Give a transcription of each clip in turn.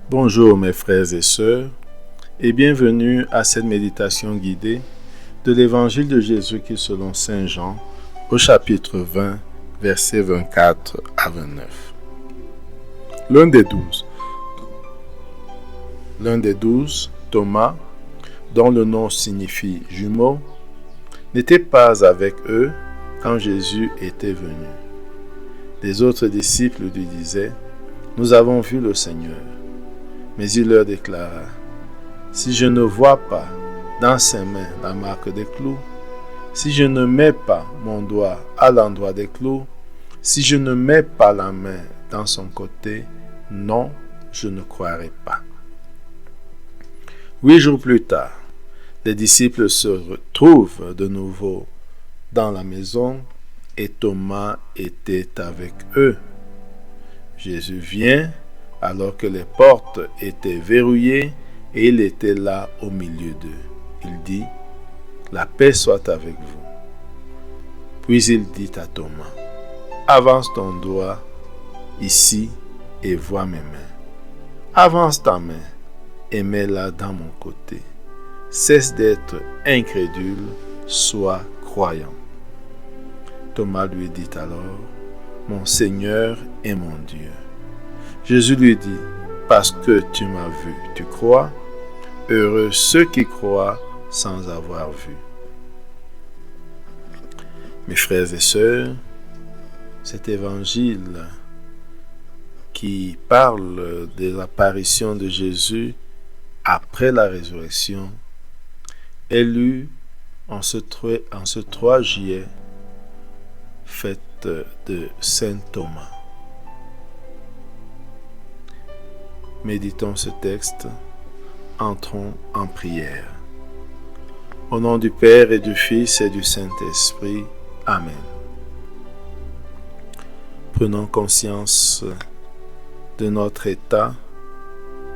Bonjour mes frères et sœurs et bienvenue à cette méditation guidée de l'Évangile de Jésus-Christ selon Saint Jean au chapitre 20, versets 24 à 29. L'un des douze, Thomas, dont le nom signifie jumeau, n'était pas avec eux quand Jésus était venu. Les autres disciples lui disaient : « Nous avons vu le Seigneur. » Mais il leur déclara : « Si je ne vois pas dans ses mains la marque des clous, si je ne mets pas mon doigt à l'endroit des clous, si je ne mets pas la main dans son côté, non, je ne croirai pas. » 8 jours plus tard, les disciples se retrouvent de nouveau dans la maison et Thomas était avec eux. Jésus vient alors que les portes étaient verrouillées et il était là au milieu d'eux. Il dit : « La paix soit avec vous. » Puis il dit à Thomas : « Avance ton doigt ici et vois mes mains. Avance ta main et mets-la dans mon côté. Cesse d'être incrédule, sois croyant. » Thomas lui dit alors : « Mon Seigneur et mon Dieu. » Jésus lui dit : « Parce que tu m'as vu, tu crois. Heureux ceux qui croient sans avoir vu. » Mes frères et sœurs, cet évangile qui parle de l'apparition de Jésus après la résurrection est lu en ce 3 juillet, fête de Saint Thomas. Méditons ce texte, entrons en prière. Au nom du Père et du Fils et du Saint-Esprit. Amen. Prenons conscience de notre état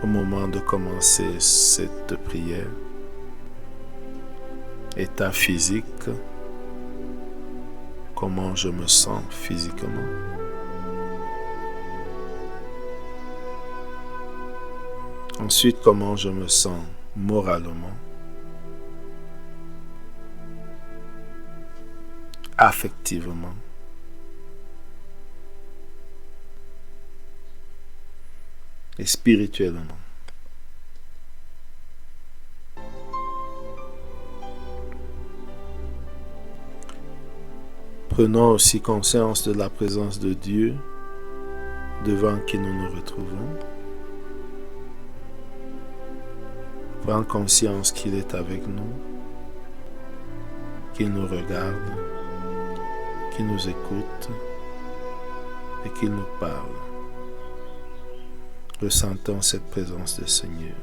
au moment de commencer cette prière. État physique, comment je me sens physiquement. Ensuite, comment je me sens moralement, affectivement, et spirituellement. Prenons aussi conscience de la présence de Dieu devant qui nous nous retrouvons. Prends conscience qu'il est avec nous, qu'il nous regarde, qu'il nous écoute et qu'il nous parle. Ressentons cette présence du Seigneur.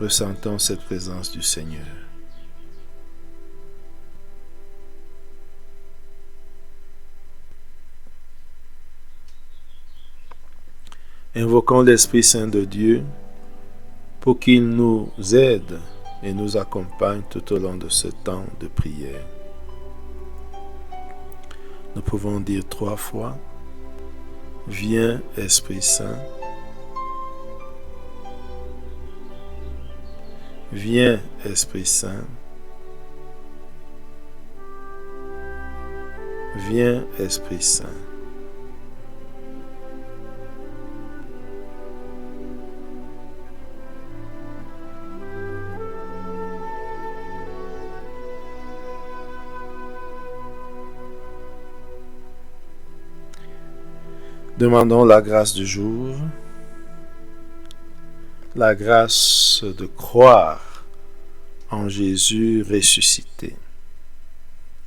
Ressentons cette présence du Seigneur. Invoquons l'Esprit Saint de Dieu pour qu'il nous aide et nous accompagne tout au long de ce temps de prière. Nous pouvons dire 3 fois : Viens, Esprit Saint. Viens, Esprit Saint. Viens, Esprit Saint. Demandons la grâce du jour, la grâce de croire en Jésus ressuscité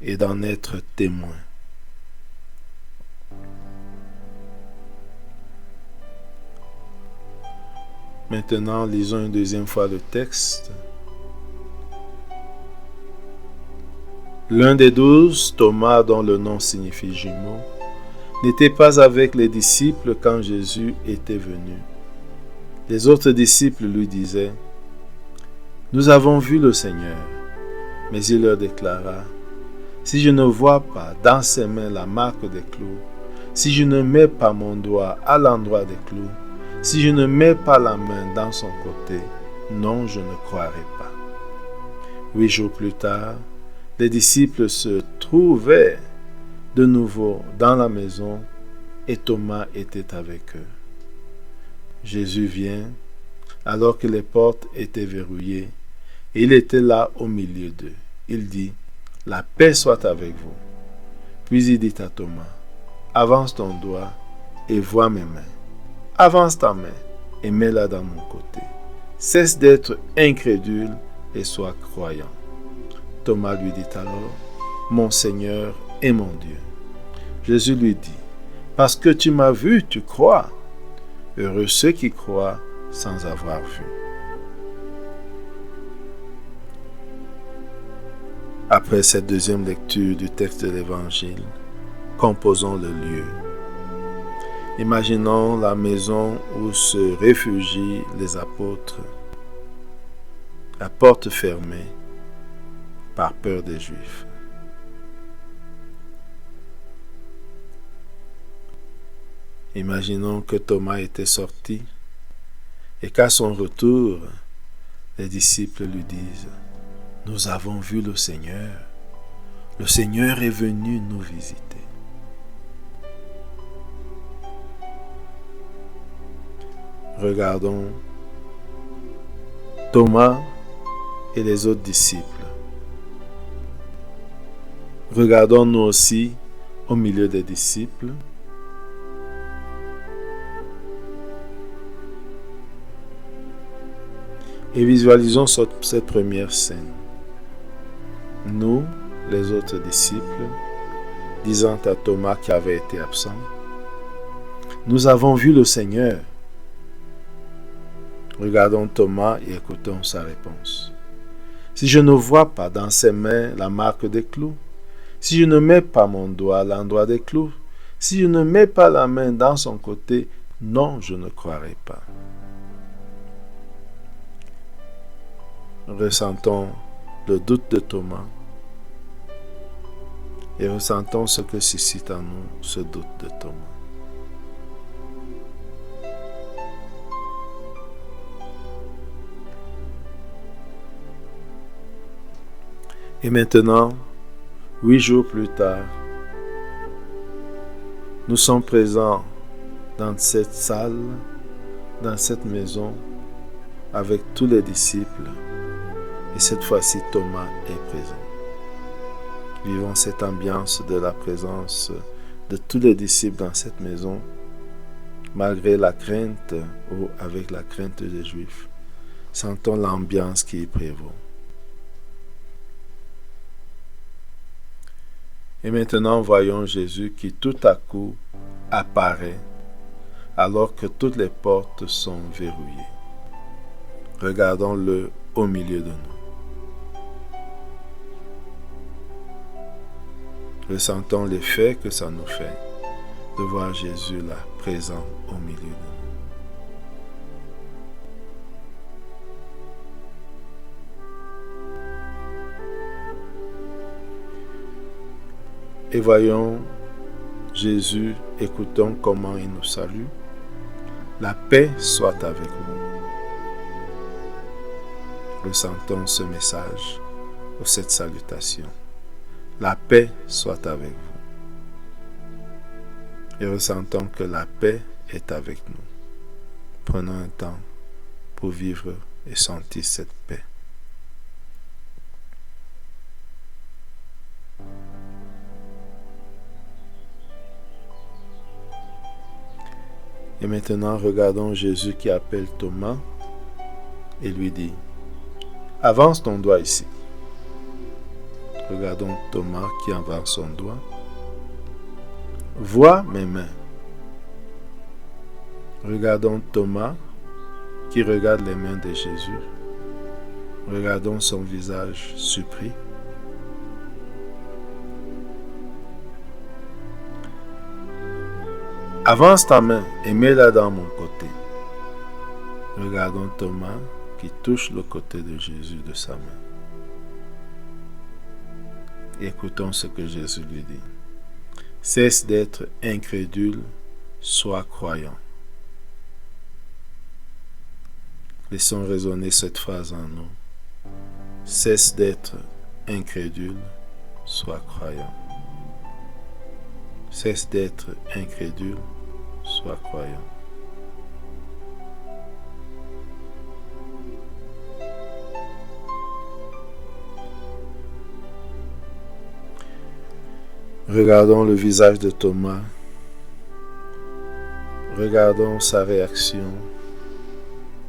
et d'en être témoin. Maintenant, lisons une deuxième fois le texte. L'un des 12, Thomas, dont le nom signifie jumeau, n'était pas avec les disciples quand Jésus était venu. Les autres disciples lui disaient : « Nous avons vu le Seigneur. » Mais il leur déclara : « Si je ne vois pas dans ses mains la marque des clous, si je ne mets pas mon doigt à l'endroit des clous, Si je ne mets pas la main dans son côté, non, je ne croirai pas. 8 jours plus tard, les disciples se trouvaient de nouveau dans la maison et Thomas était avec eux. Jésus vient alors que les portes étaient verrouillées et il était là au milieu d'eux. Il dit, « La paix soit avec vous. » Puis il dit à Thomas, « Avance ton doigt et vois mes mains. Avance ta main et mets-la dans mon côté. Cesse d'être incrédule et sois croyant. » Thomas lui dit alors, « Mon Seigneur et mon Dieu. » Jésus lui dit, « Parce que tu m'as vu, tu crois. Heureux ceux qui croient sans avoir vu. » Après cette deuxième lecture du texte de l'Évangile, composons le lieu. Imaginons la maison où se réfugient les apôtres, la porte fermée par peur des Juifs. Imaginons que Thomas était sorti et qu'à son retour, les disciples lui disent, « Nous avons vu le Seigneur. Le Seigneur est venu nous visiter. » Regardons Thomas et les autres disciples. Regardons-nous aussi au milieu des disciples. Et visualisons cette première scène. Nous, les autres disciples, disant à Thomas qui avait été absent, « Nous avons vu le Seigneur. » Regardons Thomas et écoutons sa réponse. « Si je ne vois pas dans ses mains la marque des clous, si je ne mets pas mon doigt à l'endroit des clous, si je ne mets pas la main dans son côté, non, je ne croirai pas. » Ressentons le doute de Thomas et ressentons ce que suscite en nous ce doute de Thomas. Et maintenant, 8 jours plus tard, nous sommes présents dans cette salle, dans cette maison, avec tous les disciples. Et cette fois-ci, Thomas est présent. Vivons cette ambiance de la présence de tous les disciples dans cette maison, malgré la crainte ou avec la crainte des Juifs. Sentons l'ambiance qui y prévaut. Et maintenant, voyons Jésus qui tout à coup apparaît alors que toutes les portes sont verrouillées. Regardons-le au milieu de nous. Ressentons l'effet que ça nous fait de voir Jésus là, présent au milieu de nous. Et voyons Jésus, écoutons comment il nous salue. La paix soit avec vous. Ressentons ce message ou cette salutation. La paix soit avec vous. Et ressentons que la paix est avec nous. Prenons un temps pour vivre et sentir cette paix. Et maintenant, regardons Jésus qui appelle Thomas et lui dit, « Avance ton doigt ici. » Regardons Thomas qui avance son doigt. « Vois mes mains. » Regardons Thomas qui regarde les mains de Jésus. Regardons son visage surpris. Avance ta main et mets-la dans mon côté. Regardons Thomas qui touche le côté de Jésus de sa main. Écoutons ce que Jésus lui dit. Cesse d'être incrédule, sois croyant. Laissons résonner cette phrase en nous. Cesse d'être incrédule, sois croyant. Cesse d'être incrédule, sois croyant. Regardons le visage de Thomas. Regardons sa réaction.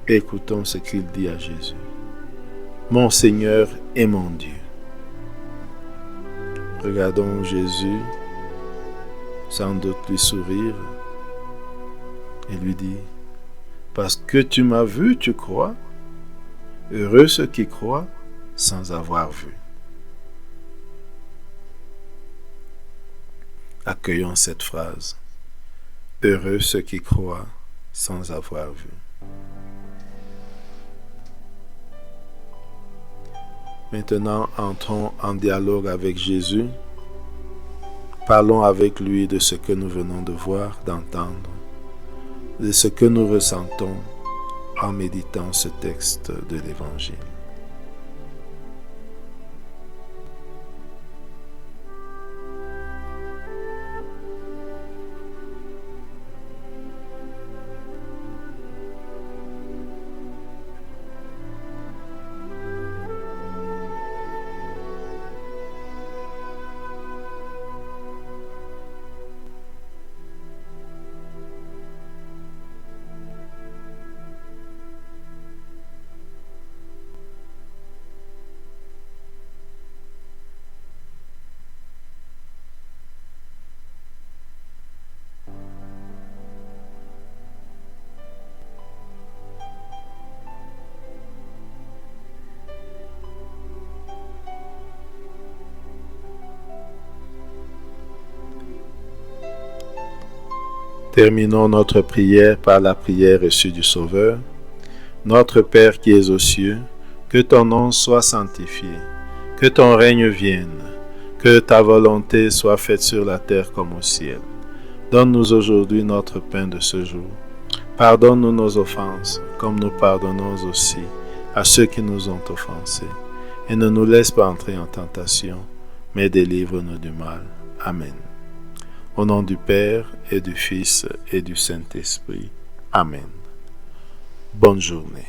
Écoutons ce qu'il dit à Jésus. Mon Seigneur et mon Dieu. Regardons Jésus, sans doute lui sourire, et lui dit, parce que tu m'as vu, tu crois. Heureux ceux qui croient sans avoir vu. Accueillons cette phrase. Heureux ceux qui croient sans avoir vu. Maintenant, entrons en dialogue avec Jésus. Parlons avec lui de ce que nous venons de voir, d'entendre, de ce que nous ressentons en méditant ce texte de l'Évangile. Terminons notre prière par la prière reçue du Sauveur. Notre Père qui es aux cieux, que ton nom soit sanctifié, que ton règne vienne, que ta volonté soit faite sur la terre comme au ciel. Donne-nous aujourd'hui notre pain de ce jour. Pardonne-nous nos offenses, comme nous pardonnons aussi à ceux qui nous ont offensés. Et ne nous laisse pas entrer en tentation, mais délivre-nous du mal. Amen. Au nom du Père et du Fils et du Saint-Esprit. Amen. Bonne journée.